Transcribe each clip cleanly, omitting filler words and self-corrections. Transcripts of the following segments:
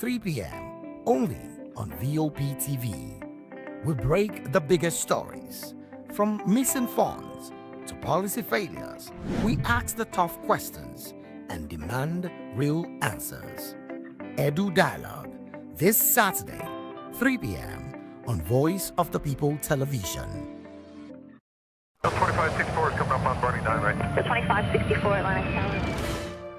3 p.m. only on VOP TV. We break the biggest stories, from missing funds to policy failures. We ask the tough questions and demand real answers. Edu Dialogue, this Saturday, 3 p.m. on Voice of the People Television. 2564 is coming up on Barney 9, right? The 2564 Atlantic Tower.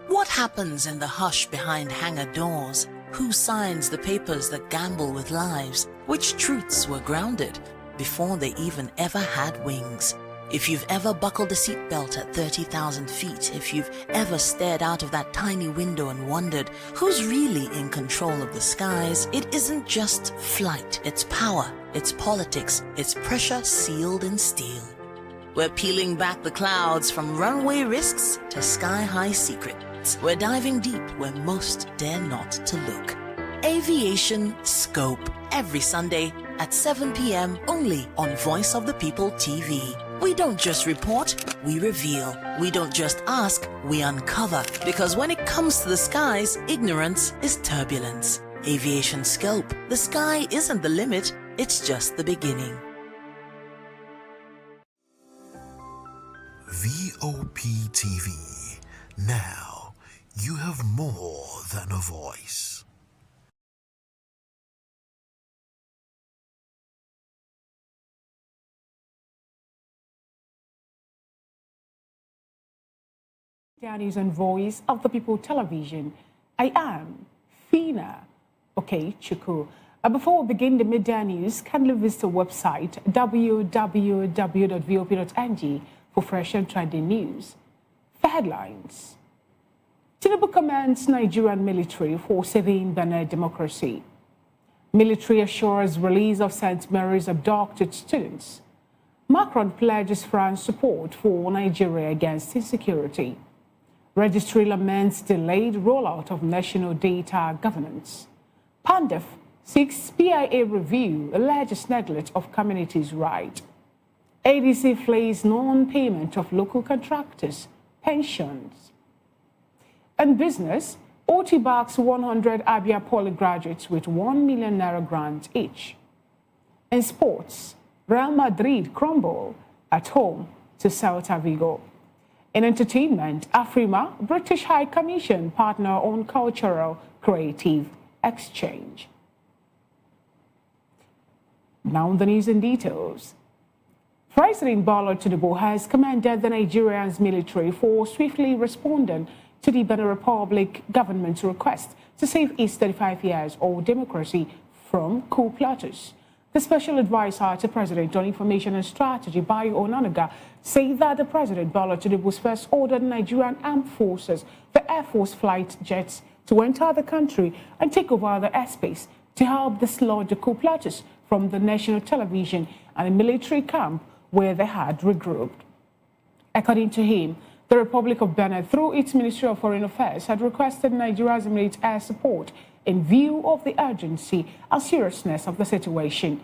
What happens in the hush behind hangar doors? Who signs the papers that gamble with lives? Which truths were grounded before they even ever had wings? If you've ever buckled a seatbelt at 30,000 feet, if you've ever stared out of that tiny window and wondered who's really in control of the skies, it isn't just flight, it's power, it's politics, it's pressure sealed in steel. We're peeling back the clouds from runway risks to sky-high secrets. We're diving deep where most dare not to look. Aviation Scope, every Sunday at 7 p.m. only on Voice of the People TV. We don't just report, we reveal. We don't just ask, we uncover. Because when it comes to the skies, ignorance is turbulence. Aviation Scope, the sky isn't the limit, it's just the beginning. VOP TV. Now, you have more than a voice. News and Voice of the People Television. I am Fina Chuku. Before we begin the midday news, kindly visit the website www.vop.ng for fresh and trending news. For headlines, Tinubu commands Nigerian military for saving Benin democracy. Military assures release of St. Mary's abducted students. Macron pledges France support for Nigeria against insecurity. Registry laments delayed rollout of national data governance. PANDEF seeks PIA review, alleges neglect of communities' right. ADC flays non-payment of local contractors' pensions. And business, OT backs 100 Abia Poly graduates with 1 million naira grant each. In sports, Real Madrid crumble at home to Celta Vigo. In entertainment, Afrima, British High Commission partner on cultural creative exchange. Now the news in details. President Bola Tinubu has commended the Nigerian military for swiftly responding to the Benin Republic government's request to save its 35-year-old democracy from coup plotters. The special advisor to President on Information and Strategy, Bayo Onanaga, said that the President Bola Tinubu first ordered Nigerian armed forces, the Air Force flight jets, to enter the country and take over the airspace to help dislodge the coup plotters from the national television and the military camp where they had regrouped. According to him, the Republic of Benin, through its Ministry of Foreign Affairs, had requested Nigeria's immediate air support in view of the urgency and seriousness of the situation,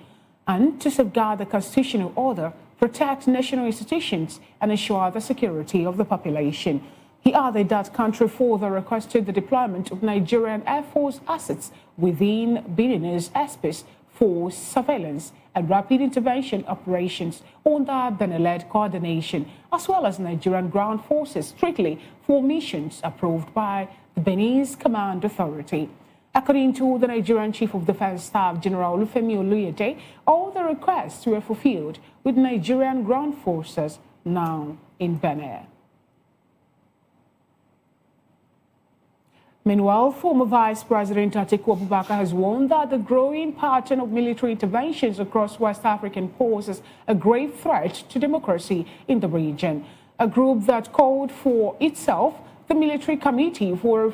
and to safeguard the constitutional order, protect national institutions, and ensure the security of the population. He added that country further requested the deployment of Nigerian Air Force assets within Benin's airspace for surveillance and rapid intervention operations under Benin-led coordination, as well as Nigerian ground forces strictly for missions approved by the Benin's Command Authority. According to the Nigerian Chief of Defense Staff, General Olufemi Oluyede, all the requests were fulfilled with Nigerian ground forces now in Benin. Meanwhile, former Vice President Atiku Abubakar has warned that the growing pattern of military interventions across West African poses a grave threat to democracy in the region. A group that called for itself the Military Committee for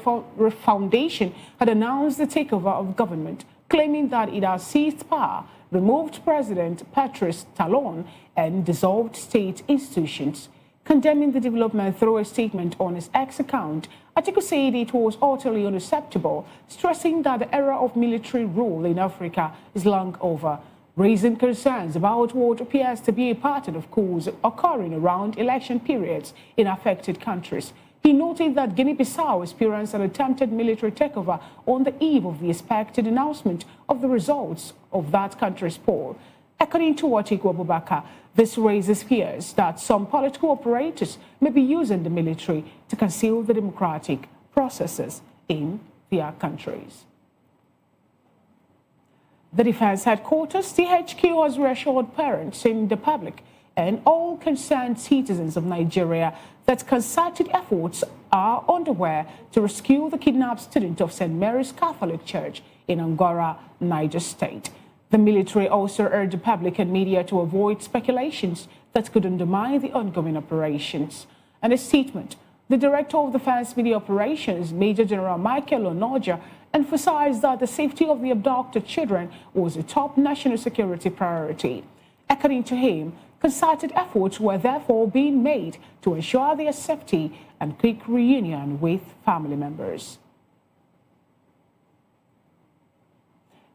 Foundation had announced the takeover of government, claiming that it has seized power, removed President Patrice Talon, and dissolved state institutions. Condemning the development through a statement on his X account, Atiku said it was utterly unacceptable, stressing that the era of military rule in Africa is long over, raising concerns about what appears to be a pattern of coups occurring around election periods in affected countries. He noted that Guinea-Bissau experienced an attempted military takeover on the eve of the expected announcement of the results of that country's poll. According to Atiku Abubakar, this raises fears that some political operators may be using the military to conceal the democratic processes in their countries. The Defense Headquarters, DHQ, has reassured parents in the public and all concerned citizens of Nigeria that concerted efforts are underway to rescue the kidnapped student of St. Mary's Catholic Church in Angora, Niger State. The military also urged the public and media to avoid speculations that could undermine the ongoing operations. In a statement, the Director of Defense Media Operations, Major General Michael Onoja, emphasized that the safety of the abducted children was a top national security priority. According to him, concerted efforts were therefore being made to ensure their safety and quick reunion with family members.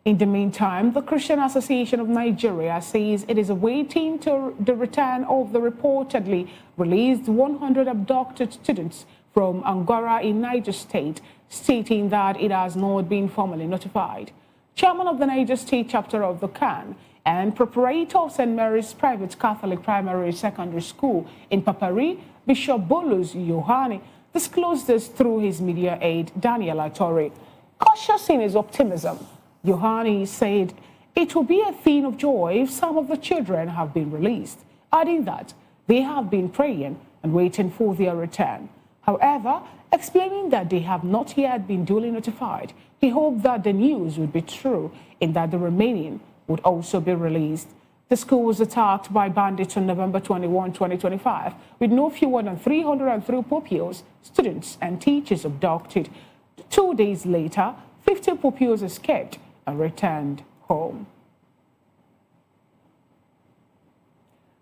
In the meantime, the Christian Association of Nigeria says it is awaiting the return of the reportedly released 100 abducted students from Angora in Niger State, stating that it has not been formally notified. Chairman of the Niger State chapter of the CAN and preparator of St. Mary's Private Catholic Primary Secondary School in Papari, Bishop Bolus Yohani, disclosed this through his media aide, Daniel Atori. Cautious in his optimism, Yohani said it will be a thing of joy if some of the children have been released, adding that they have been praying and waiting for their return. However, explaining that they have not yet been duly notified, he hoped that the news would be true and that the remaining would also be released. The school was attacked by bandits on November 21, 2025, with no fewer than 303 pupils, students and teachers abducted. 2 days later, 50 pupils escaped and returned home.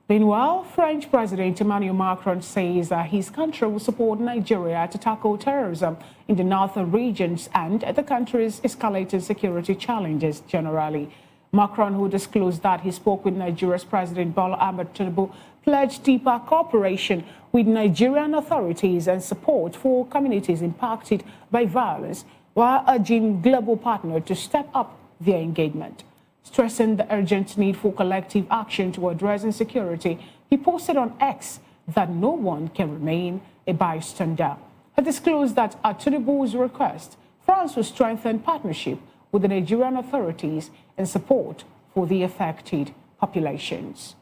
Meanwhile, French President Emmanuel Macron says that his country will support Nigeria to tackle terrorism in the northern regions and the country's escalating security challenges generally. Macron, who disclosed that he spoke with Nigeria's President Bola Ahmed Tinubu, pledged deeper cooperation with Nigerian authorities and support for communities impacted by violence, while urging global partners to step up their engagement. Stressing the urgent need for collective action to address insecurity, he posted on X that no one can remain a bystander. He disclosed that at Tinubu's request, France will strengthen partnership with the Nigerian authorities and support for the affected populations.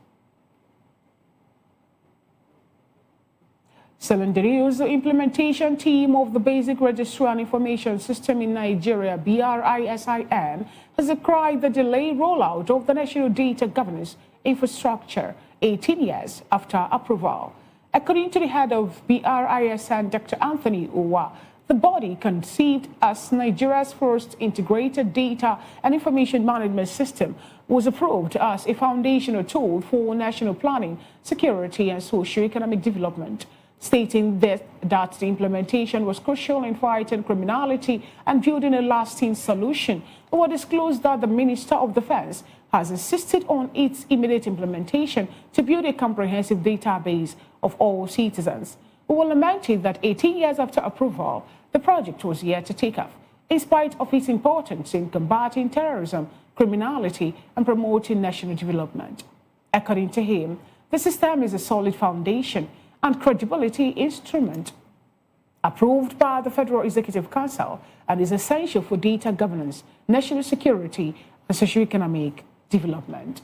News, the implementation team of the Basic Registry and Information System in Nigeria, BRISIN, has decried the delayed rollout of the National Data Governance Infrastructure 18 years after approval. According to the head of BRISIN, Dr. Anthony Uwa, the body, conceived as Nigeria's first integrated data and information management system, was approved as a foundational tool for national planning, security, and socio-economic development, stating that the implementation was crucial in fighting criminality and building a lasting solution. It was disclosed that the Minister of Defense has insisted on its immediate implementation to build a comprehensive database of all citizens. We will lamented that 18 years after approval, the project was yet to take off, in spite of its importance in combating terrorism, criminality, and promoting national development. According to him, the system is a solid foundation and credibility instrument approved by the Federal Executive Council and is essential for data governance, national security, and socio-economic development.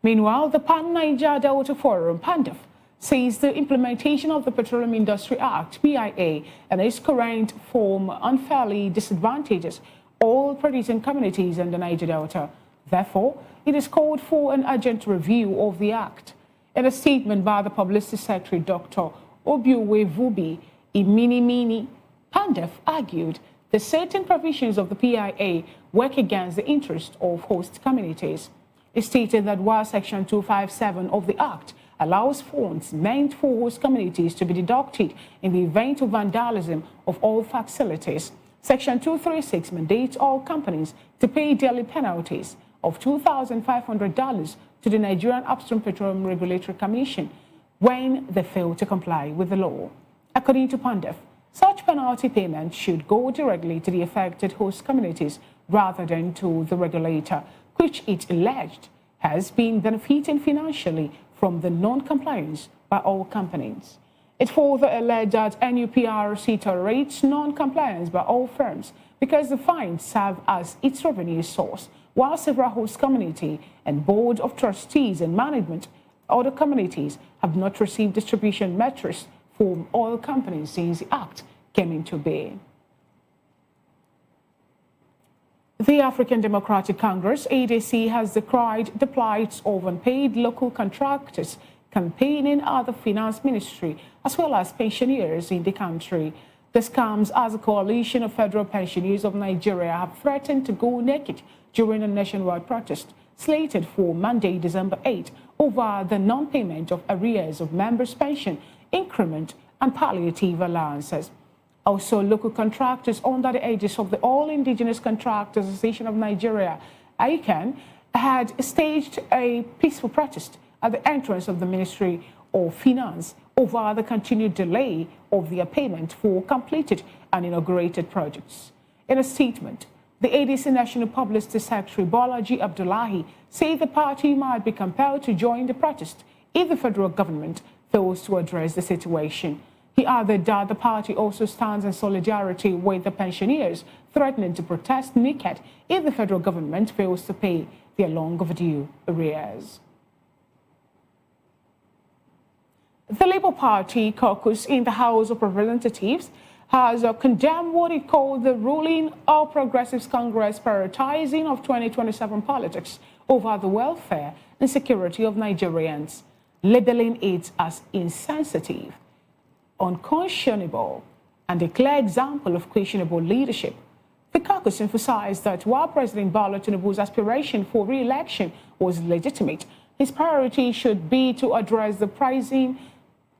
Meanwhile, the Pan-Niger Delta Forum, PANDEF, says the implementation of the Petroleum Industry Act, PIA, and its current form unfairly disadvantages all producing communities in the Niger Delta. Therefore, it is called for an urgent review of the act. In a statement by the Publicity Secretary, Dr. Obiuwe Vubi Iminimini, PANDEF argued that certain provisions of the PIA work against the interest of host communities. It stated that while Section 257 of the Act allows funds meant for host communities to be deducted in the event of vandalism of all facilities, Section 236 mandates all companies to pay daily penalties of $2,500 to the Nigerian Upstream Petroleum Regulatory Commission. when they fail to comply with the law. According to Pandef, such penalty payments should go directly to the affected host communities rather than to the regulator, which it alleged has been benefiting financially from the non-compliance by all companies. It further alleged that NUPRC tolerates non-compliance by all firms because the fines serve as its revenue source, while several host community and board of trustees and management other communities have not received distribution metrics from oil companies since the act came into being. The African Democratic Congress, ADC, has decried the plight of unpaid local contractors campaigning at the finance ministry, as well as pensioners in the country. This comes as a coalition of federal pensioners of Nigeria have threatened to go naked during a nationwide protest slated for Monday, December 8, over the non-payment of arrears of members' pension, increment, and palliative allowances. Also, local contractors under the aegis of the All Indigenous Contractors Association of Nigeria, ICANN, had staged a peaceful protest at the entrance of the Ministry of Finance over the continued delay of their payment for completed and inaugurated projects. In a statement, the ADC National Publicity Secretary Bolaji Abdullahi said the party might be compelled to join the protest if the federal government fails to address the situation. He added that the party also stands in solidarity with the pensioners, threatening to protest naked if the federal government fails to pay their long overdue arrears. The Labour Party caucus in the House of Representatives has condemned what it called the ruling All Progressives Congress prioritizing of 2027 politics over the welfare and security of Nigerians, labeling it as insensitive, unconscionable, and a clear example of questionable leadership. The caucus emphasized that while President Bola Tinubu's aspiration for re-election was legitimate, his priority should be to address the pressing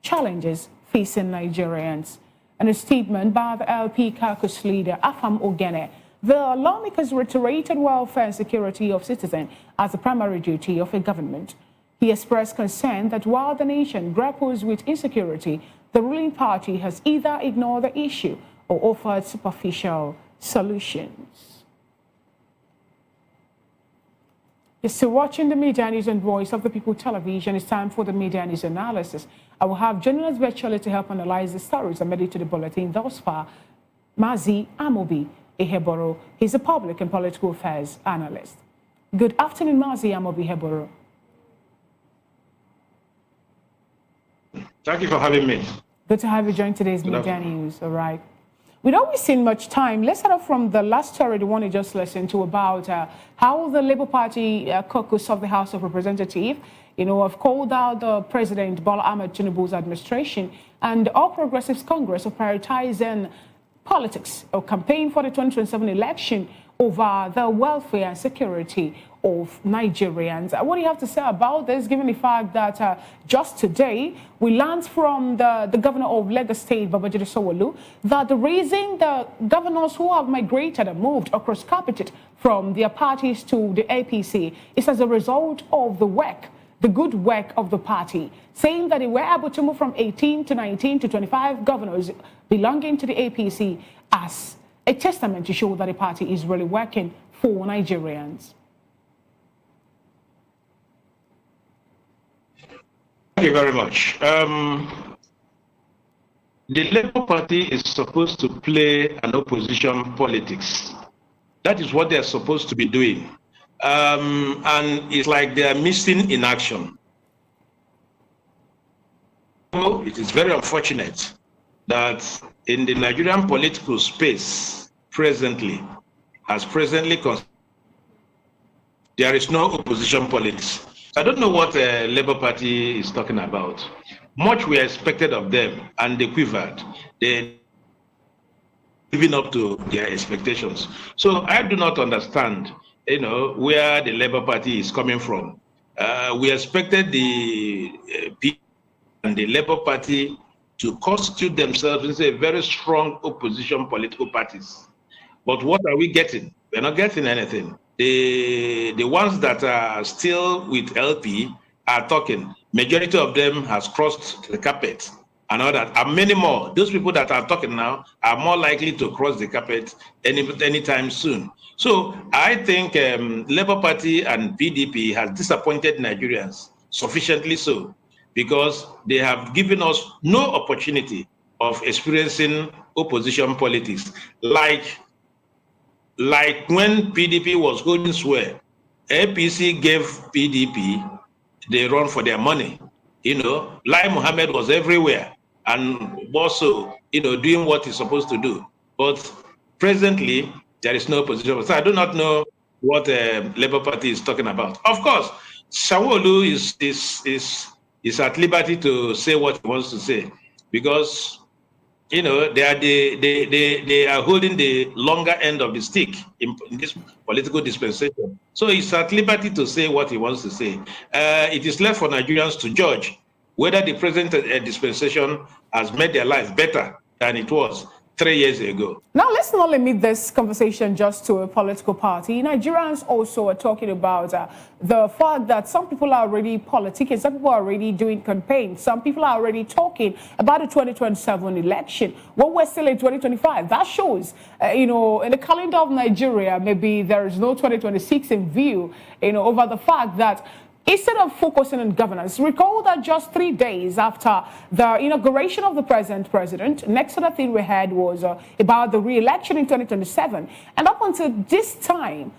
challenges facing Nigerians. In a statement by the LP caucus leader, Afam Ogene, the lawmakers reiterated welfare and security of citizens as the primary duty of a government. He expressed concern that while the nation grapples with insecurity, the ruling party has either ignored the issue or offered superficial solutions. You're still watching the Media News and Voice of the People television. It's time for the Media News analysis. I will have journalists virtually to help analyze the stories submitted to the bulletin thus far. Mazi Amobi Eheboro, he's a public and political affairs analyst. Good afternoon, Mazi Amobi Eheboro. Thank you for having me. Good to have you join today's Media News. All right. We don't waste much time. Let's start off from the last story, the one you just listened to, about how the Labour Party caucus of the House of Representatives, have called out the President Bola Ahmed Tinubu's administration and All Progressives Congress of prioritizing politics or campaign for the 2027 election over the welfare and security of Nigerians. What do you have to say about this, given the fact that just today we learned from the governor of Lagos State, Babajide Sanwo-Olu, that the reason the governors who have migrated and moved across carpeted from their parties to the APC is as a result of the good work of the party, saying that they were able to move from 18 to 19 to 25 governors belonging to the APC as a testament to show that the party is really working for Nigerians. Thank you very much. The Labour Party is supposed to play an opposition politics. That is what they're supposed to be doing. And it's like they're missing in action. So it is very unfortunate that in the Nigerian political space presently, there is no opposition politics. I don't know what the Labour Party is talking about. Much we expected of them, and they quivered. They living up to their expectations. So I do not understand, where the Labour Party is coming from. We expected the people and the Labour Party to constitute themselves as a very strong opposition political parties. But what are we getting? We're not getting anything. The ones that are still with LP are talking, majority of them has crossed the carpet and all that, and many more. Those people that are talking now are more likely to cross the carpet anytime soon. So I think Labour Party and PDP has disappointed Nigerians sufficiently so, because they have given us no opportunity of experiencing opposition politics. Like when PDP was holding swear, APC gave PDP the run for their money. Lai Mohammed was everywhere and also, doing what he's supposed to do. But presently, there is no opposition. So I do not know what Labour Party is talking about. Of course, Sanwo-Olu is at liberty to say what he wants to say, because they are holding the longer end of the stick in this political dispensation. So he's at liberty to say what he wants to say. It is left for Nigerians to judge whether the present dispensation has made their life better than it was 3 years ago. Now, let's not limit this conversation just to a political party. Nigerians also are talking about the fact that some people are already politicking, some people are already doing campaigns, some people are already talking about the 2027 election when we're still in 2025. That shows, in the calendar of Nigeria, maybe there is no 2026 in view, over the fact that instead of focusing on governance, recall that just 3 days after the inauguration of the present president, next other thing we had was about the re-election in 2027. And up until this time,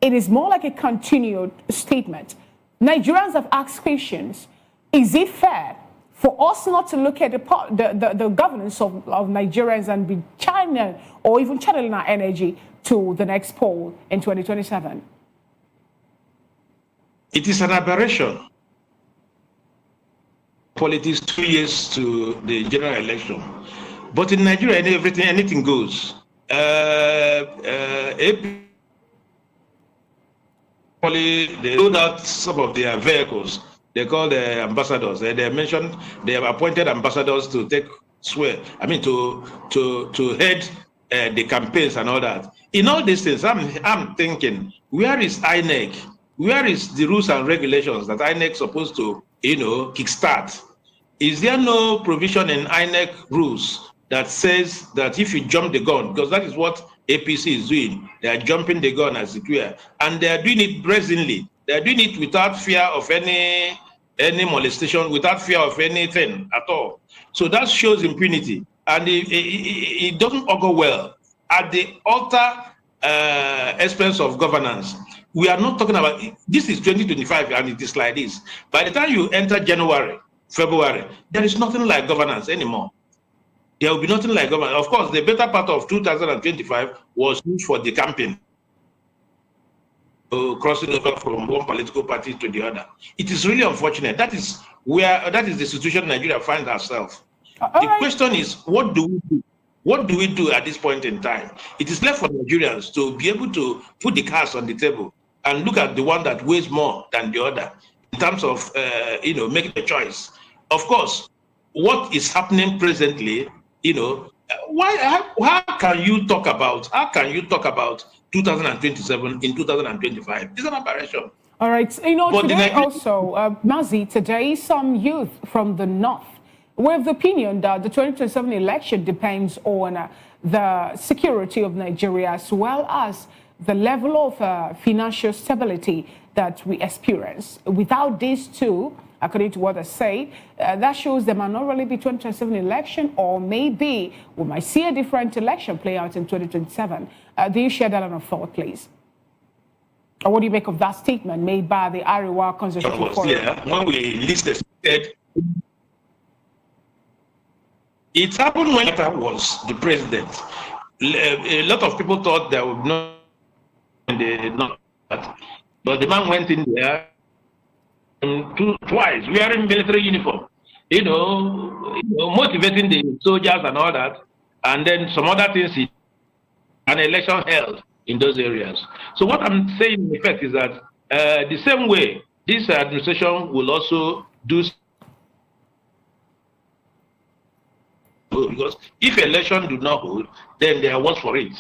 it is more like a continued statement. Nigerians have asked questions. Is it fair for us not to look at the governance of Nigerians and be channeling or even channeling our energy to the next poll in 2027? It is an aberration. Politics 2 years to the general election, but in Nigeria, anything goes. They rolled out some of their vehicles. They call the ambassadors. They have appointed ambassadors to take swear. I mean, to head the campaigns and all that. In all these things, I'm thinking, where is INEC? Where is the rules and regulations that INEC is supposed to, kickstart? Is there no provision in INEC rules that says that if you jump the gun, because that is what APC is doing, they are jumping the gun as it were, and they are doing it brazenly. They are doing it without fear of any molestation, without fear of anything at all. So that shows impunity, and it doesn't augur well at the utter expense of governance. We are not talking about, this is 2025 and it is like this. By the time you enter January, February, there is nothing like governance anymore. There will be nothing like governance. Of course, the better part of 2025 was used for the campaign, crossing over from one political party to the other. It is really unfortunate. That is the situation Nigeria finds herself. The question is, what do we do? What do we do at this point in time? It is left for Nigerians to be able to put the cards on the table and look at the one that weighs more than the other in terms of, making a choice. Of course, what is happening presently, how can you talk about 2027 in 2025? It's an aberration. All right. Today also, Mazi, today some youth from the north with the opinion that the 2027 election depends on the security of Nigeria as well as the level of financial stability that we experience. Without these two, according to what I say, that shows there might not really be 2027 election, or maybe we might see a different election play out in 2027. Do you share that on a thought, please? Or what do you make of that statement made by the Ariwa Constitutional Forum? Yeah, when we listed, it happened when I was the president. A lot of people thought there would not be not, but the man went in there twice wearing military uniform, motivating the soldiers and all that, and then some other things. An election held in those areas. So what I'm saying in effect is that the same way this administration will also do. Because if election do not hold, then there was for it.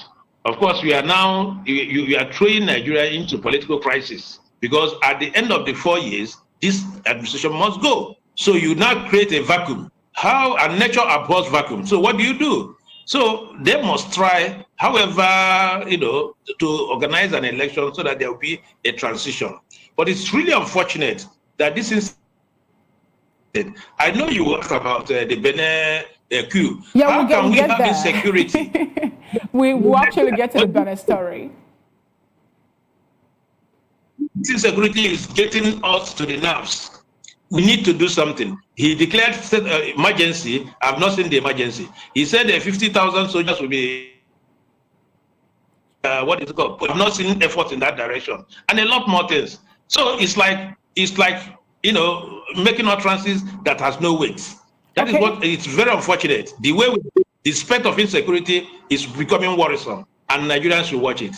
Of course, we are now, you are throwing Nigeria into political crisis, because at the end of the 4 years, this administration must go. So you now create a vacuum. How, and nature abhors vacuum. So what do? So they must try, however, to organize an election so that there will be a transition. But it's really unfortunate that this is. I know you asked about the Benin coup. Yeah, how can we have insecurity? we will actually get to the Benin story. This insecurity is getting us to the nerves. We need to do something. He declared emergency. I've not seen the emergency. He said 50,000 soldiers will be, what is it called? I've not seen efforts in that direction, and a lot more things. So it's like making utterances that has no weight. That is what, it's very unfortunate. The way the specter of insecurity is becoming worrisome, and Nigerians should watch it.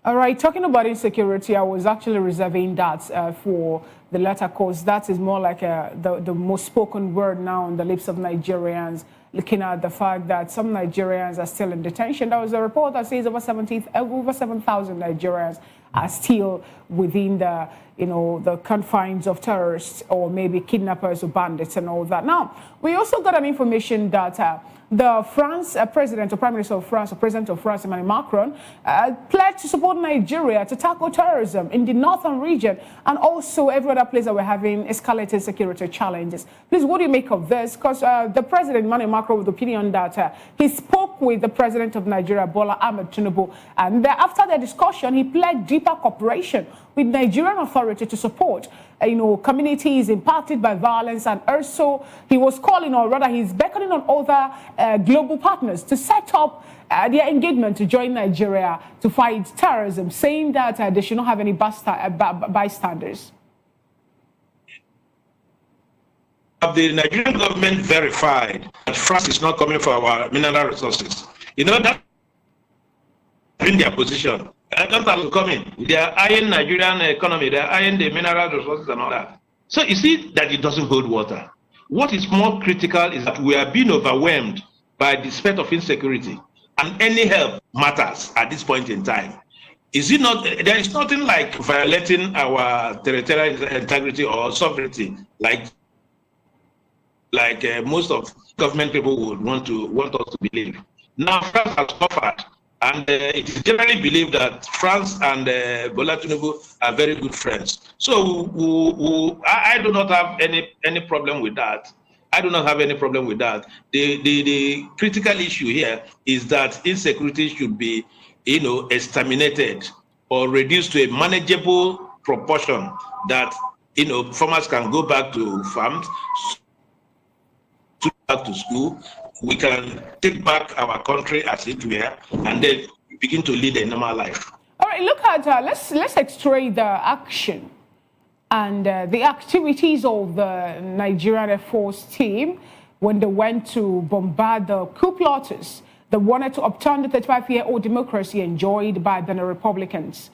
All right, talking about insecurity, I was actually reserving that for the latter cause. That is more like the most spoken word now on the lips of Nigerians, looking at the fact that some Nigerians are still in detention. There was a report that says over 7,000 Nigerians are still within the the confines of terrorists or maybe kidnappers or bandits and all that. Now, we also got an information that the France president or prime minister of France, or president of France, Emmanuel Macron, pledged to support Nigeria to tackle terrorism in the northern region and also every other place that we're having escalated security challenges. Please, what do you make of this? Because the president, Emmanuel Macron, with the opinion that he spoke with the president of Nigeria, Bola Ahmed Tinubu, and after their discussion, he pledged deeper cooperation with Nigerian authority to support communities impacted by violence, and also he was calling, or rather he's beckoning on other global partners to set up their engagement to join Nigeria to fight terrorism, saying that they should not have any bystanders. The Nigerian government verified that France is not coming for our mineral resources. That in their position. I don't have to come in. They are eyeing Nigerian economy. They are eyeing the mineral resources and all that. So you see that it doesn't hold water. What is more critical is that we are being overwhelmed by the spread of insecurity, and any help matters at this point in time. Is it not? There is nothing like violating our territorial integrity or sovereignty, like most of government people would want us to believe. Now France has offered. And it is generally believed that France and Bola Tinubu are very good friends. So I do not have any problem with that. I do not have any problem with that. The critical issue here is that insecurity should be, exterminated or reduced to a manageable proportion that, farmers can go back to farms, back to school. We can take back our country as it were, and then begin to lead a normal life. All right, look at let's x-ray the action and the activities of the Nigerian Air Force team when they went to bombard the coup plotters that wanted to upturn the 35-year-old democracy enjoyed by the Republicans.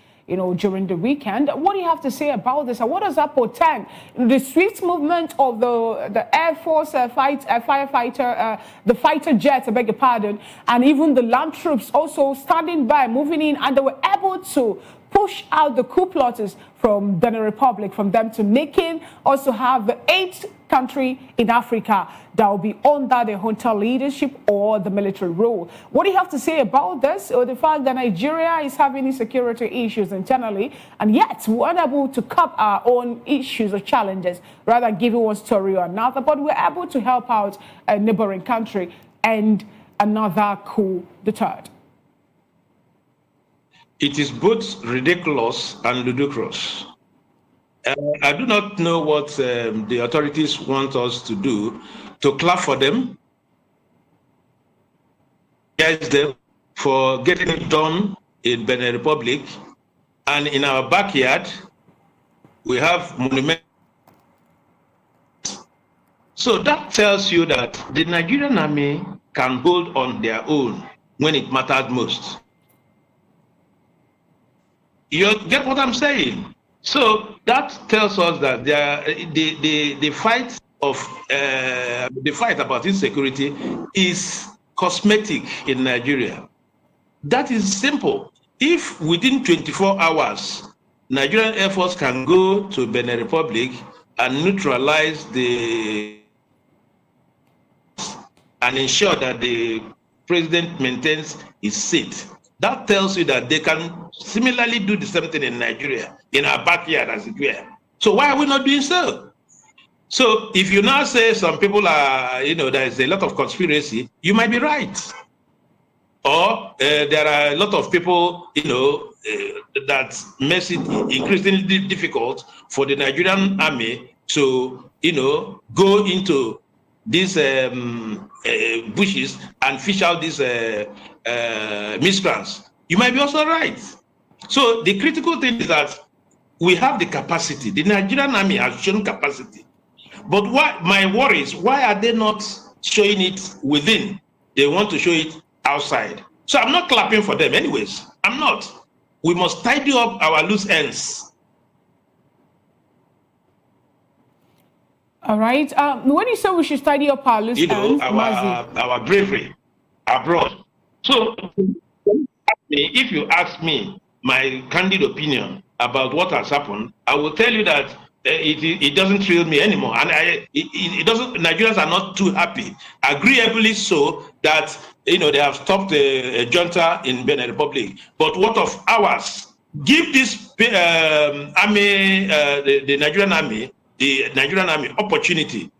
During the weekend. What do you have to say about this? And what does that portend? The swift movement of the Air Force firefighter, the fighter jets, I beg your pardon, and even the land troops also standing by, moving in, and they were able to push out the coup plotters from Benin Republic, from them to making also have the 8th country in Africa that will be under the junta leadership or the military rule. What do you have to say about this, or the fact that Nigeria is having insecurity issues internally, and yet we're unable to curb our own issues or challenges, rather than giving one story or another, but we're able to help out a neighboring country and another coup, the third? It is both ridiculous and ludicrous. I do not know what the authorities want us to do, to clap for them, guys them for getting it done in Benin Republic, and in our backyard, we have monuments. So that tells you that the Nigerian army can hold on their own when it matters most. You get what I'm saying? So that tells us that the fight about insecurity is cosmetic in Nigeria. That is simple. If within 24 hours, Nigerian Air Force can go to Benin Republic and neutralize and ensure that the president maintains his seat. That tells you that they can similarly do the same thing in Nigeria, in our backyard, as it were. So why are we not doing so? So if you now say some people are, there's a lot of conspiracy, you might be right. Or there are a lot of people, that makes it increasingly difficult for the Nigerian army to, go into these bushes and fish out these miscreants. You might be also right. So the critical thing is that we have the capacity. The Nigerian army has shown capacity. But my worry is, why are they not showing it within? They want to show it outside. So I'm not clapping for them anyways. I'm not. We must tidy up our loose ends. All right. When you say we should tidy up our loose ends, our bravery abroad. So if you ask me my candid opinion about what has happened, I will tell you that it doesn't thrill me anymore, and it doesn't. Nigerians are not too happy, agreeably so, that they have stopped a junta in Benin Republic. But what of ours? Give this army, the Nigerian army, opportunity.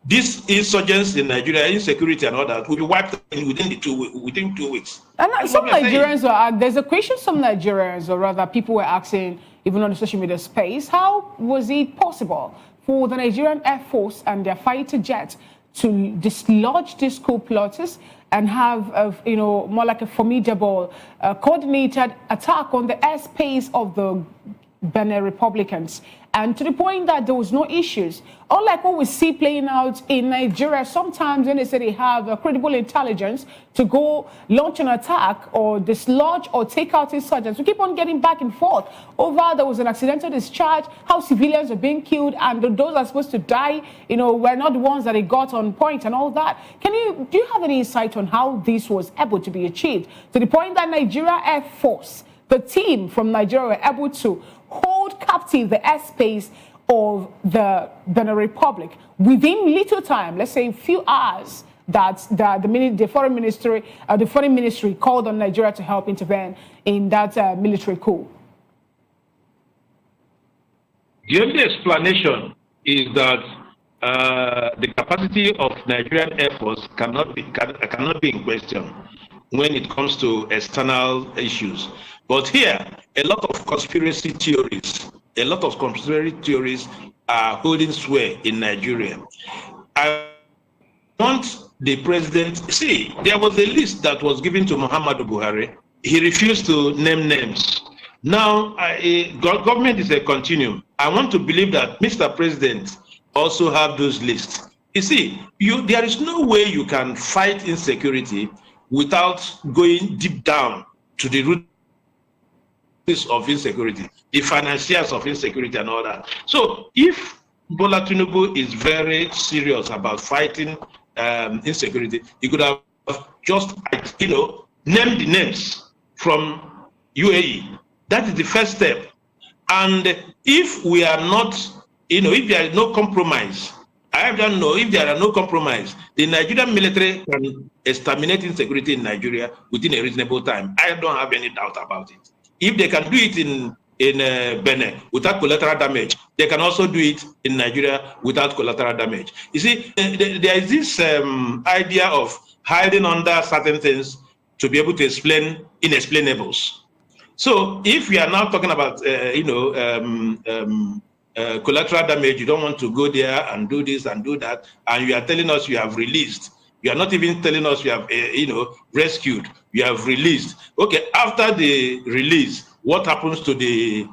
These insurgents in Nigeria, insecurity and all that, will be wiped within 2 weeks. And some Nigerians there's a question some Nigerians, or rather people were asking, even on the social media space, how was it possible for the Nigerian Air Force and their fighter jets to dislodge these coup plotters and have, more like a formidable, coordinated attack on the airspace of the Benin Republicans, and to the point that there was no issues. Unlike what we see playing out in Nigeria, sometimes when they say they have a credible intelligence to go launch an attack or dislodge or take out insurgents, we keep on getting back and forth over there was an accidental discharge, how civilians are being killed, and those are supposed to die, were not the ones that they got on point and all that. Do you have any insight on how this was able to be achieved to the point that Nigeria Air Force, the team from Nigeria, were able to hold captive the airspace of the Benin Republic within little time, let's say a few hours, that the foreign ministry called on Nigeria to help intervene in that military coup? The only explanation is that the capacity of Nigerian Air Force cannot be in question when it comes to external issues. But here, a lot of conspiracy theories are holding sway in Nigeria. I want the president, there was a list that was given to Muhammadu Buhari. He refused to name names. Now, government is a continuum. I want to believe that Mr. President also have those lists. You see, there is no way you can fight insecurity without going deep down to the root of insecurity, the financiers of insecurity and all that. So if Bola Tinubu is very serious about fighting insecurity, he could have just, named the names from UAE. That is the first step. And if we are not, if there is no compromise, I don't know if there are no compromise, the Nigerian military can exterminate insecurity in Nigeria within a reasonable time. I don't have any doubt about it. If they can do it in Benin without collateral damage, they can also do it in Nigeria without collateral damage. You see, there is this idea of hiding under certain things to be able to explain inexplainables. So if we are now talking about, collateral damage, you don't want to go there and do this and do that, and you are telling us you have released. You are not even telling us you have, rescued. You have released. Okay, after the release, what happens to the,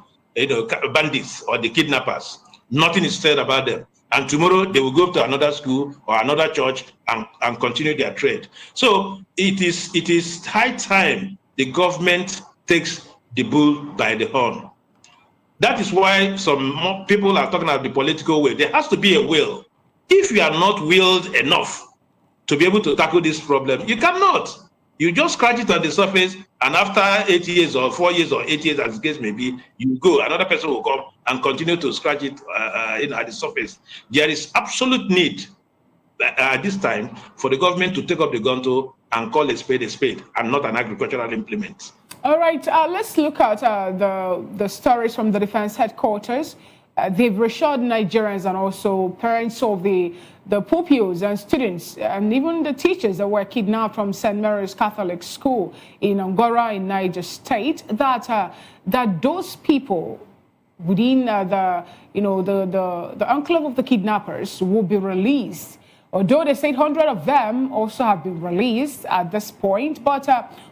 bandits or the kidnappers? Nothing is said about them. And tomorrow they will go to another school or another church and continue their trade. So it is high time the government takes the bull by the horn. That is why some more people are talking about the political will. There has to be a will. If you are not willed enough to be able to tackle this problem, you cannot. You just scratch it on the surface, and after 8 years or 4 years or 8 years, as the case may be, you go. Another person will come and continue to scratch it at the surface. There is absolute need at this time for the government to take up the gunto and call a spade and not an agricultural implement. All right, let's look at the stories from the defense headquarters. They've reassured Nigerians and also parents of the pupils and students and even the teachers that were kidnapped from St. Mary's Catholic School in Angora in Niger State that those people within the enclave of the kidnappers will be released. Although they said 100 of them also have been released at this point, but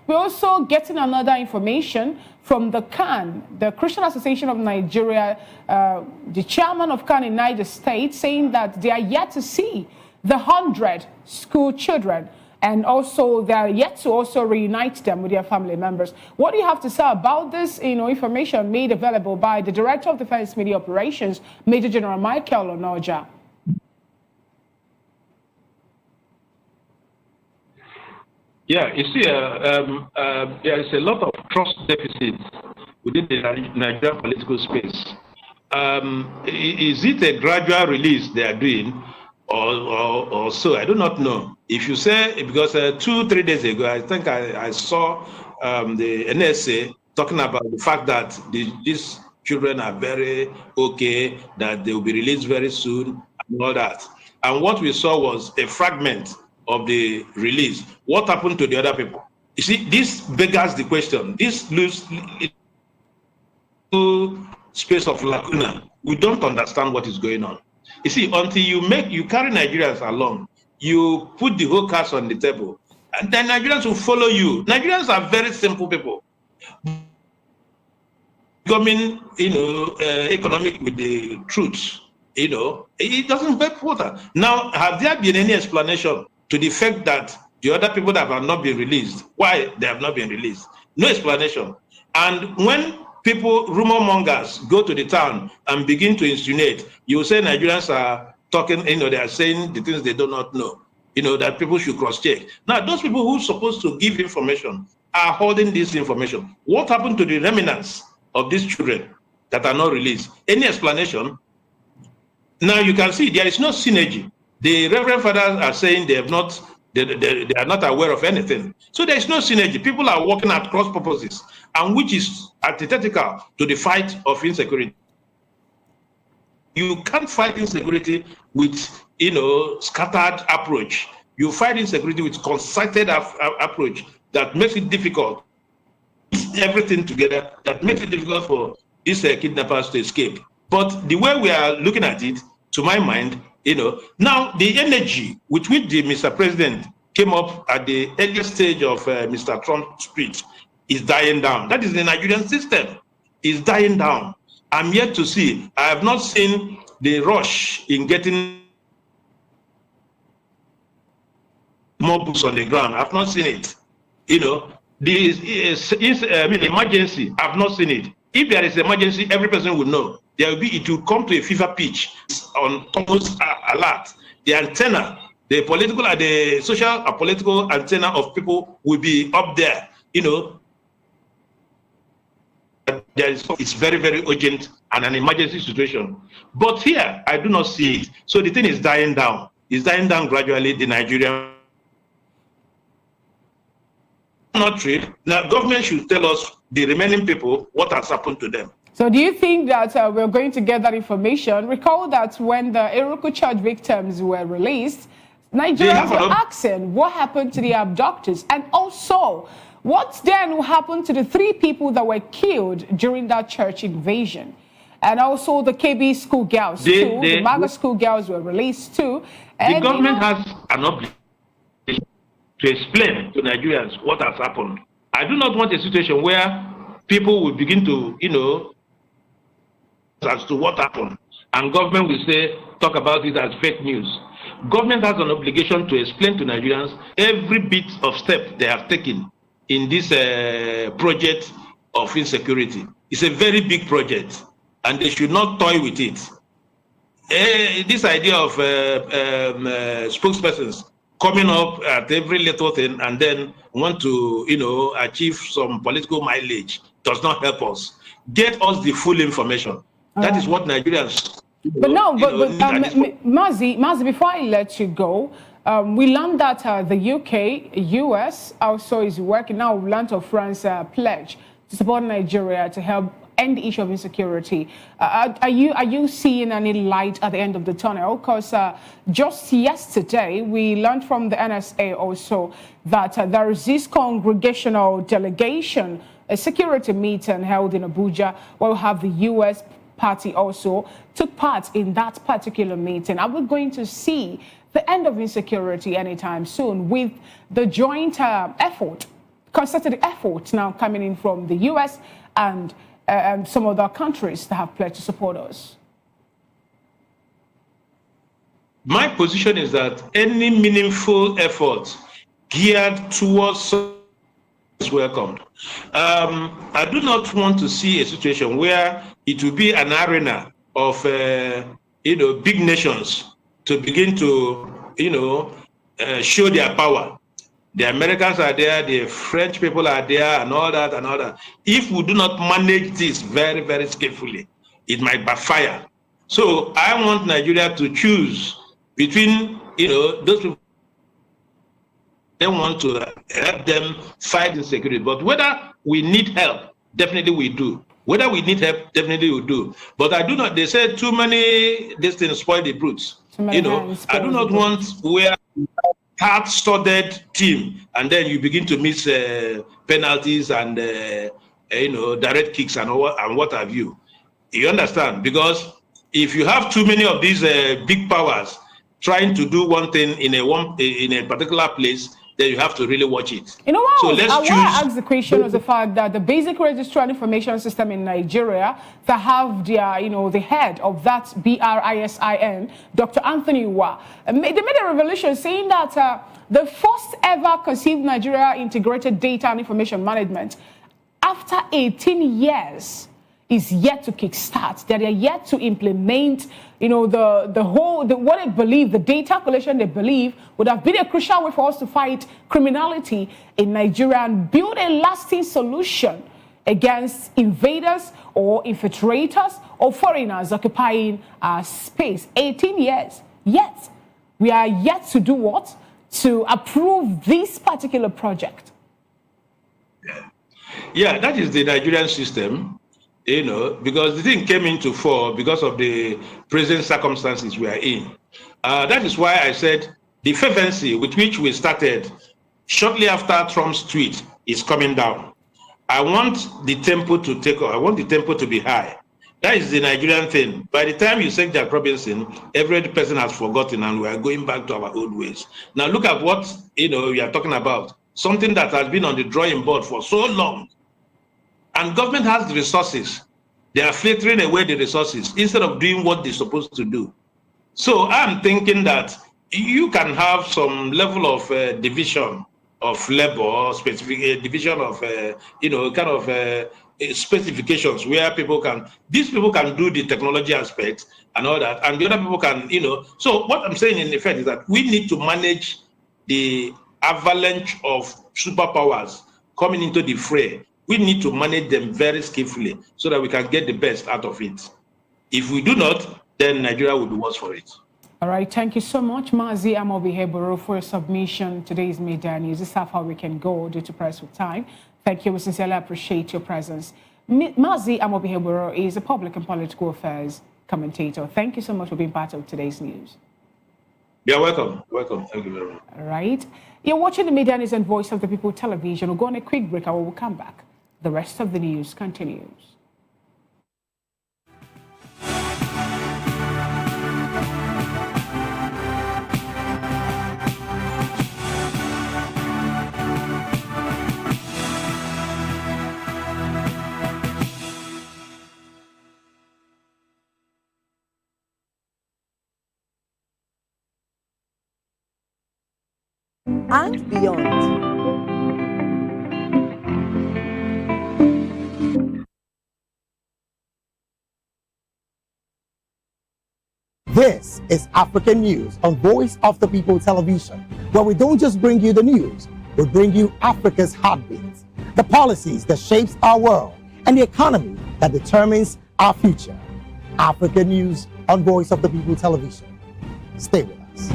we're also getting another information from the CAN, the Christian Association of Nigeria, the chairman of CAN in Niger State, saying that they are yet to see the 100 school children, and also they are yet to also reunite them with their family members. What do you have to say about this information made available by the Director of Defense Media Operations, Major General Michael Onoja? Yeah, you see, there is a lot of trust deficit within the Nigerian political space. Is it a gradual release they are doing or so? I do not know. If you say, because 2-3 days ago, I think I saw the NSA talking about the fact that these children are very okay, that they will be released very soon and all that. And what we saw was a fragment of the release. What happened to the other people? You see, this beggars the question. This loose space of lacuna. We don't understand what is going on. You see, until you carry Nigerians along, you put the whole cards on the table, and then Nigerians will follow you. Nigerians are very simple people. Becoming, economic with the truth, it doesn't hold water. Now, have there been any explanation to the fact that the other people that have not been released, why they have not been released? No explanation. And when rumor mongers go to the town and begin to insinuate, you say Nigerians are talking, they are saying the things they do not know, that people should cross-check. Now, those people who are supposed to give information are holding this information. What happened to the remnants of these children that are not released? Any explanation? Now, you can see there is no synergy. The Reverend Fathers are saying they are not aware of anything. So there is no synergy. People are working at cross purposes, and which is antithetical to the fight of insecurity. You can't fight insecurity with, scattered approach. You fight insecurity with concerted approach that makes it difficult. Everything together that makes it difficult for these kidnappers to escape. But the way we are looking at it, to my mind, now the energy with which the Mr. President came up at the earliest stage of Mr. Trump's speech is dying down. That is the Nigerian system. Is dying down. I'm yet to see. I have not seen the rush in getting more boots on the ground. I've not seen it. The emergency, I've not seen it. If there is emergency, every person would know. It will come to a fever pitch on almost alert. The antenna, the political and the social and political antenna of people will be up there. It's very, very urgent and an emergency situation. But here, I do not see it. So the thing is dying down. It's dying down gradually. The Nigerian not trade. Now, government should tell us, the remaining people, what has happened to them. So do you think that we're going to get that information? Recall that when the Eruku Church victims were released, Nigerians were asking what happened to the abductors, and also what then happened to the 3 people that were killed during that church invasion, and also the KB school girls too. The MAGA school girls were released too. And, the government has an obligation to explain to Nigerians what has happened. I do not want a situation where people will begin to, as to what happened, and government will say, talk about it as fake news. Government has an obligation to explain to Nigerians every bit of step they have taken in this project of insecurity. It's a very big project, and they should not toy with it. This idea of spokespersons coming up at every little thing and then want to, achieve some political mileage does not help us. Get us the full information. That is what Nigerians. But Mazi, before I let you go, we learned that the UK, US also is working now. We learned of France pledge to support Nigeria to help end the issue of insecurity. Are you seeing any light at the end of the tunnel? Because just yesterday we learned from the NSA also that there is this congregational delegation, a security meeting held in Abuja, where we have the US party also took part in that particular meeting. Are we going to see the end of insecurity anytime soon with the joint effort, concerted effort now coming in from the US and some other countries that have pledged to support us? My position is that any meaningful effort geared towards is welcomed. I do not want to see a situation where it will be an arena of big nations to begin to show their power. The Americans are there, the French people are there, and all that and all that. If we do not manage this very, very skillfully, it might backfire. So I want Nigeria to choose between those people. They want to help them fight insecurity. But whether we need help, definitely we do. Whether we need help, definitely we do. But I do not, they say too many, these things spoil the brutes. I do not want where hard-studded team and then you begin to miss penalties and direct kicks and what have you. You understand? Because if you have too many of these big powers trying to do one thing in a particular place, then you have to really watch it. You know what? So let's choose. Why I asked the question was the fact that the basic registrar information system in Nigeria that have their, the head of that BRISIN, Dr. Anthony Wa, they made a revelation saying that the first ever conceived Nigeria integrated data and information management after 18 years is yet to kickstart. That they are yet to implement, what they believe, the data collection they believe would have been a crucial way for us to fight criminality in Nigeria and build a lasting solution against invaders or infiltrators or foreigners occupying our space. 18 years, yet we are yet to do what? To approve this particular project. Yeah, that is the Nigerian system. Because the thing came into force because of the present circumstances we are in. That is why I said the fervency with which we started shortly after Trump's tweet is coming down. I want the tempo to take off. I want the tempo to be high. That is the Nigerian thing. By the time you say Jack Robinson, every person has forgotten and we are going back to our old ways. Now look at what we are talking about. Something that has been on the drawing board for so long. And government has the resources. They are filtering away the resources instead of doing what they're supposed to do. So I'm thinking that you can have some level of division of labor, specific division of specifications where these people can do the technology aspect and all that, and the other people can, So what I'm saying in effect is that we need to manage the avalanche of superpowers coming into the fray. We need to manage them very skillfully so that we can get the best out of it. If we do not, then Nigeria will be worse for it. All right, thank you so much, Mazi Amobiheboro, for your submission. Today's media news. This is how we can go due to press with time. Thank you. We sincerely appreciate your presence. Mazi Amobiheboro is a public and political affairs commentator. Thank you so much for being part of today's news. You're welcome. Welcome. Thank you very much. All right. You're watching the Media News and Voice of the People television. We'll go on a quick break and we'll come back. The rest of the news continues. And beyond. This is African News on Voice of the People television, where we don't just bring you the news, we bring you Africa's heartbeats, the policies that shapes our world, and the economy that determines our future. African News on Voice of the People Television. Stay with us.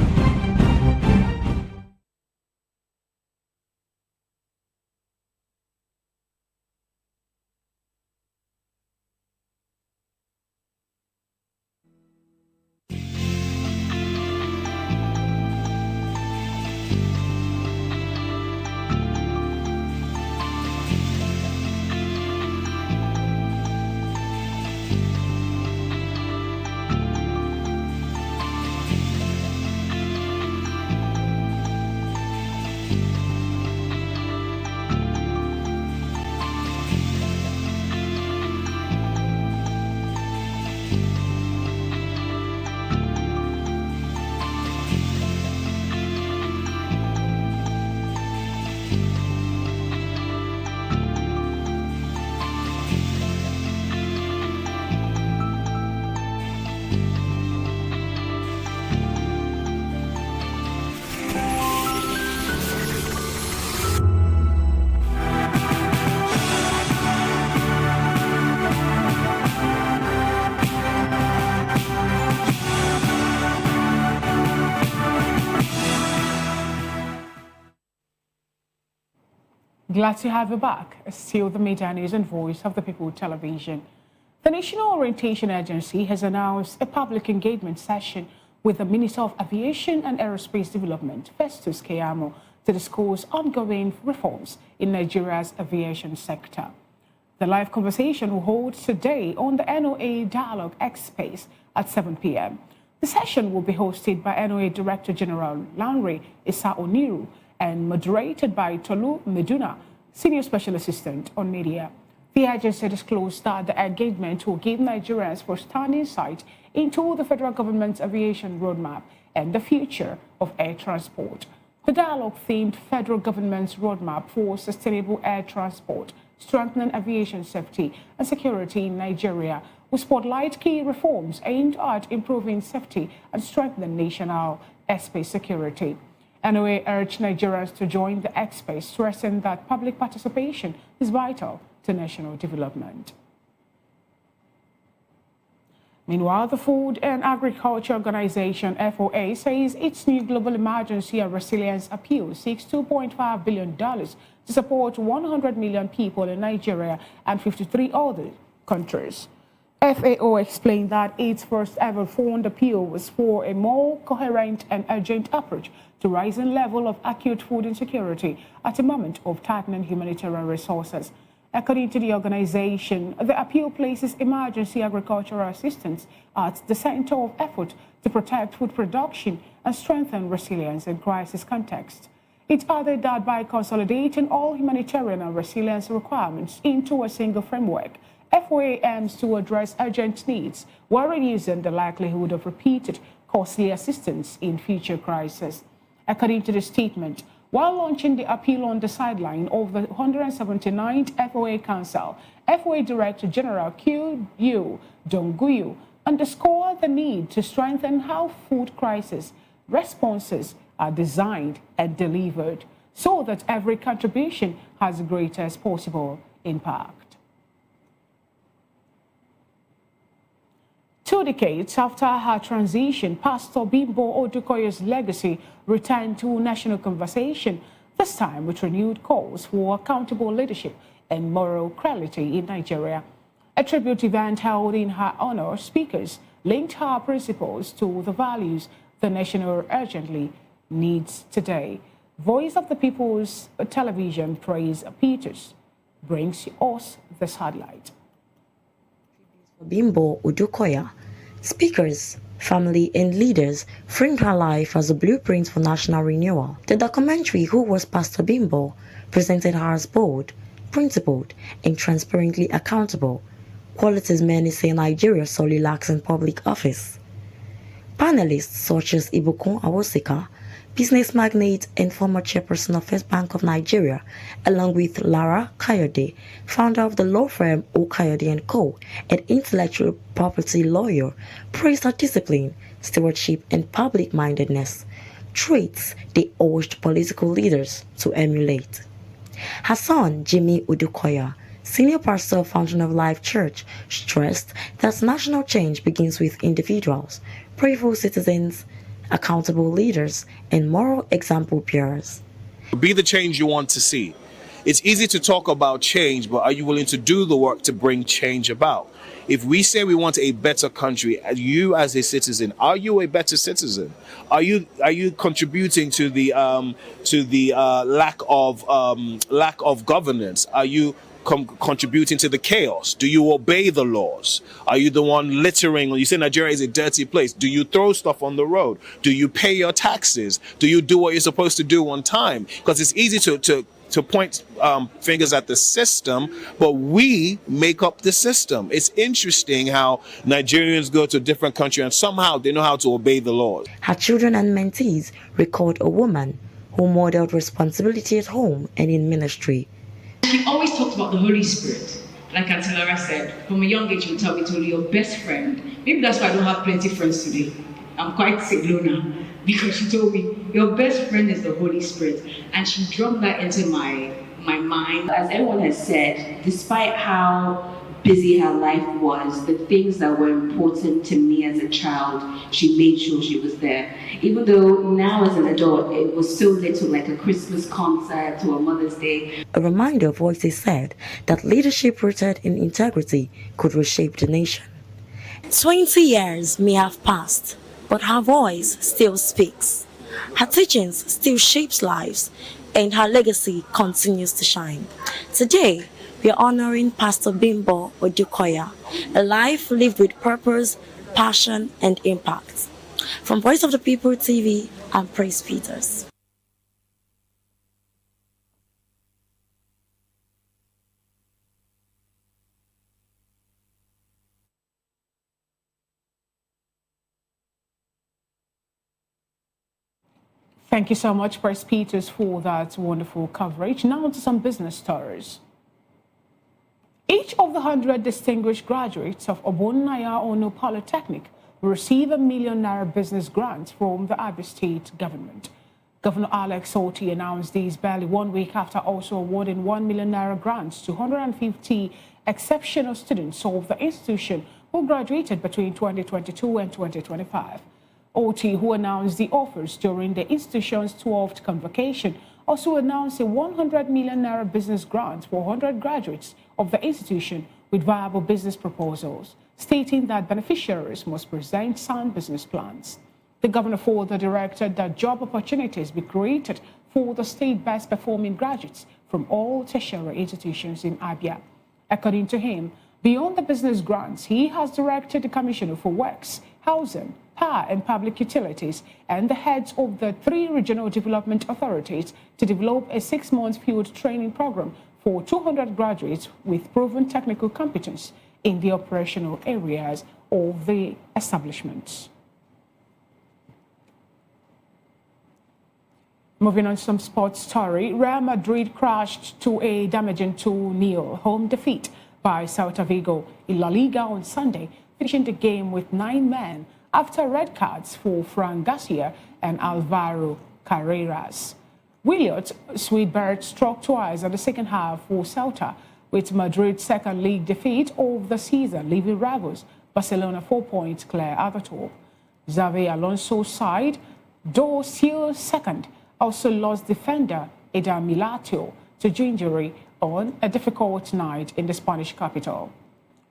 Glad to have you back. Still the Media News and Voice of the People Television. The National Orientation Agency has announced a public engagement session with the Minister of Aviation and Aerospace Development, Festus Keyamo, to discuss ongoing reforms in Nigeria's aviation sector. The live conversation will hold today on the NOA Dialogue X Space at 7 p.m. The session will be hosted by NOA Director General Lanre Issa Oniru and moderated by Tolu Meduna, Senior Special Assistant on Media. The agency disclosed that the engagement will give Nigerians first-hand insight into the federal government's aviation roadmap and the future of air transport. The dialogue themed federal government's roadmap for sustainable air transport, strengthening aviation safety and security in Nigeria, will spotlight key reforms aimed at improving safety and strengthening national airspace security. NOA urged Nigerians to join the X-Space, stressing that public participation is vital to national development. Meanwhile, the Food and Agriculture Organization, FOA, says its new global emergency and resilience appeal seeks $2.5 billion to support 100 million people in Nigeria and 53 other countries. FAO explained that its first ever fund appeal was for a more coherent and urgent approach to rising level of acute food insecurity at a moment of tightening humanitarian resources. According to the organization, the appeal places emergency agricultural assistance at the center of effort to protect food production and strengthen resilience in crisis context. It added that by consolidating all humanitarian and resilience requirements into a single framework, FOA aims to address urgent needs while reducing the likelihood of repeated costly assistance in future crises. According to the statement, while launching the appeal on the sideline of the 179th FOA Council, FOA Director General Q.U. Donguyu underscored the need to strengthen how food crisis responses are designed and delivered so that every contribution has the greatest possible impact. 2 decades after her transition, Pastor Bimbo Odukoya's legacy returned to national conversation, this time with renewed calls for accountable leadership and moral clarity in Nigeria. A tribute event held in her honor, speakers linked her principles to the values the nation urgently needs today. Voice of the People's Television Praise Peters brings us this highlight. Bimbo Odukoya, speakers, family, and leaders framed her life as a blueprint for national renewal. The documentary, Who Was Pastor Bimbo, presented her as bold, principled, and transparently accountable, qualities many say Nigeria sorely lacks in public office. Panelists such as Ibukun Awosika, business magnate and former chairperson of First Bank of Nigeria, along with Lara Kayode, founder of the law firm O. Kayode & Co., and intellectual property lawyer, praised her discipline, stewardship, and public-mindedness, traits they urged political leaders to emulate. Her son, Jimmy Odukoya, Senior pastor of Fountain of Life Church stressed that national change begins with individuals, prayerful citizens, accountable leaders, and moral example bearers. Be the change you want to see. It's easy to talk about change, but are you willing to do the work to bring change about? If we say we want a better country, you as a citizen, are you a better citizen? Are you contributing to the lack of governance? Are you contributing to the chaos? Do you obey the laws? Are you the one littering? You say Nigeria is a dirty place. Do you throw stuff on the road? Do you pay your taxes? Do you do what you're supposed to do on time? Because it's easy to point fingers at the system, but we make up the system. It's interesting how Nigerians go to a different country and somehow they know how to obey the laws. Her children and mentees record a woman who modeled responsibility at home and in ministry. She always talked about the Holy Spirit. Like Auntie Lara said, from a young age, she would tell me to be your best friend. Maybe that's why I don't have plenty friends today. I'm quite single now, because she told me, your best friend is the Holy Spirit. And she drummed that into my mind. As everyone has said, despite how busy her life was, the things that were important to me as a child, she made sure she was there. Even though now as an adult, it was so little, like a Christmas concert or a Mother's Day. A reminder, Voices said that leadership rooted in integrity could reshape the nation. 20 years may have passed, but her voice still speaks. Her teachings still shapes lives, and her legacy continues to shine. Today, we are honoring Pastor Bimbo Odukoya, a life lived with purpose, passion, and impact. From Voice of the People TV, I'm Praise Peters. Thank you so much, Praise Peters, for that wonderful coverage. Now to some business stories. Each of the 100 distinguished graduates of Obonnaya Ono Polytechnic will receive a ₦1 million business grant from the Abia State government. Governor Alex Oti announced this barely 1 week after also awarding ₦1 million grants to 150 exceptional students of the institution who graduated between 2022 and 2025. Oti, who announced the offers during the institution's 12th convocation, also announced a ₦100 million business grant for 100 graduates of the institution with viable business proposals, stating that beneficiaries must present sound business plans. The governor further directed that job opportunities be created for the state best performing graduates from all tertiary institutions in Abia. According to him, beyond the business grants, he has directed the Commissioner for Works, Housing, Power and Public Utilities and the heads of the 3 regional development authorities to develop a 6-month field training program for 200 graduates with proven technical competence in the operational areas of the establishments. Moving on to some sports story, Real Madrid crashed to a damaging 2-0 home defeat by Celta Vigo in La Liga on Sunday, finishing the game with 9 men after red cards for Fran Garcia and Alvaro Carreras. Williot Sweetbird struck twice in the second half for Celta, with Madrid's second league defeat of the season, leaving rivals Barcelona 4 points clear at the top. Xavi Alonso's side, though still second, also lost defender Eder Militao to injury on a difficult night in the Spanish capital.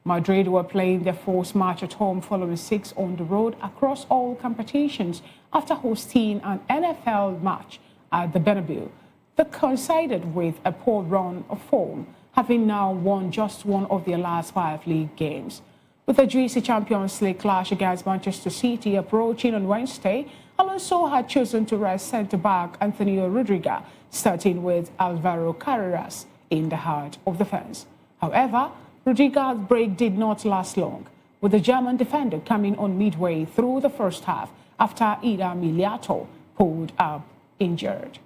Madrid were playing their 4th match at home following 6 on the road across all competitions after hosting an NFL match at the Bernabeu. They coincided with a poor run of form, having now won just one of their last 5 league games. With a juicy Champions League clash against Manchester City approaching on Wednesday, Alonso had chosen to rest centre-back Antonio Rodriguez, starting with Alvaro Carreras in the heart of the fence. However, Rodriguez's break did not last long, with the German defender coming on midway through the first half after Eder Militao pulled up injured.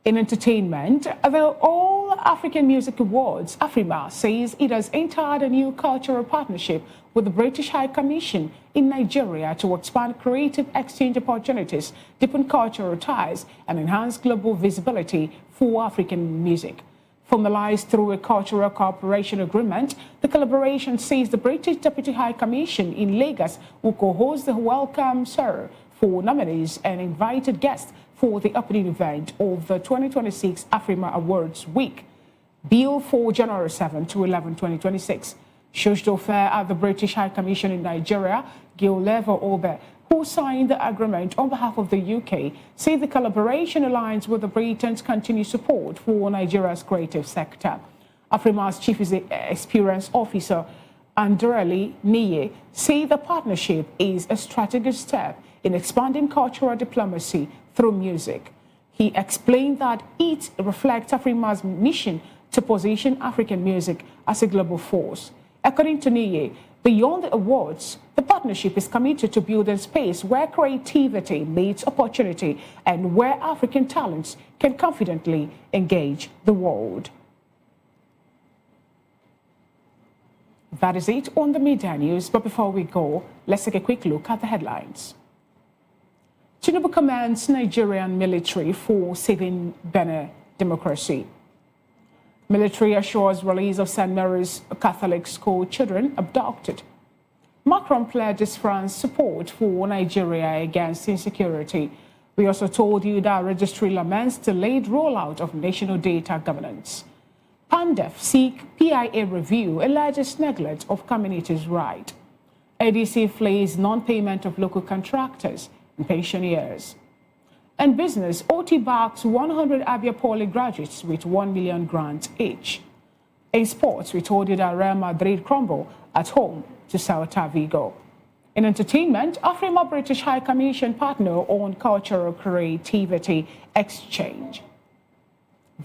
In entertainment, the All African Music Awards, AFRIMA says it has entered a new cultural partnership with the British High Commission in Nigeria to expand creative exchange opportunities, deepen cultural ties, and enhance global visibility for African music. Formalized through a cultural cooperation agreement, the collaboration sees the British Deputy High Commission in Lagos will co-host the welcome ceremony for nominees and invited guests for the opening event of the 2026 AFRIMA Awards Week, billed for January 7 to 11, 2026. Social Fair at the British High Commission in Nigeria, Gil Lever Obe, who signed the agreement on behalf of the UK, said the collaboration aligns with the Britain's continued support for Nigeria's creative sector. AFRIMA's Chief Experience Officer, Andereli Niye, said the partnership is a strategic step in expanding cultural diplomacy through music. He explained that it reflects AFRIMA's mission to position African music as a global force. According to Niye, beyond the awards, the partnership is committed to building space where creativity meets opportunity and where African talents can confidently engage the world. That is it on the media news, but before we go, let's take a quick look at the headlines. Tinubu commands Nigerian military for saving Benin democracy. Military assures release of St. Mary's Catholic school children abducted. Macron pledges France support for Nigeria against insecurity. We also told you that registry laments delayed rollout of national data governance. PANDEF seek PIA review alleges neglect of communities' right. ADC flees non-payment of local contractors and pensioners. And business, OT backs 100 Abia Poly graduates with 1 million grants each. In sports, we told you that Real Madrid crumble at home to Celta Vigo. In entertainment, AFRIMA British High Commission partner on cultural creativity exchange.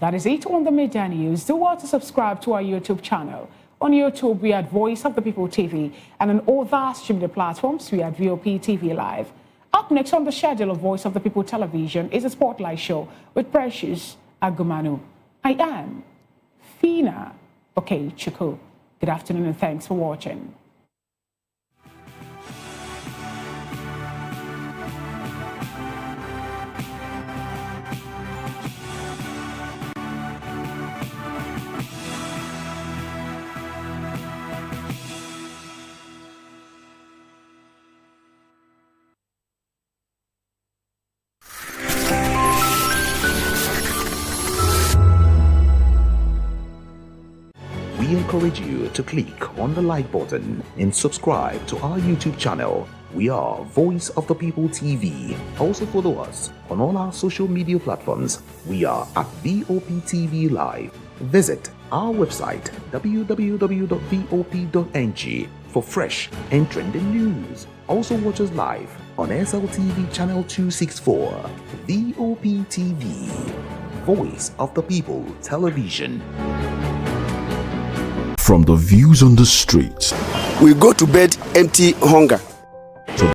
That is it on the media news. Do want to subscribe to our YouTube channel. On YouTube, we are at Voice of the People TV, and on all the streaming platforms, we are at VOP TV Live. Up next on the schedule of Voice of the People television is a spotlight show with Precious Agumanu. I am Fina Okechukwu. Good afternoon and thanks for watching. We encourage you to click on the like button and subscribe to our YouTube channel. We are Voice of the People TV. Also follow us on all our social media platforms. We are at VOP TV Live. Visit our website www.vop.ng for fresh and trending news. Also watch us live on SLTV channel 264. VOP TV, Voice of the People Television. From the views on the streets, we go to bed empty hunger.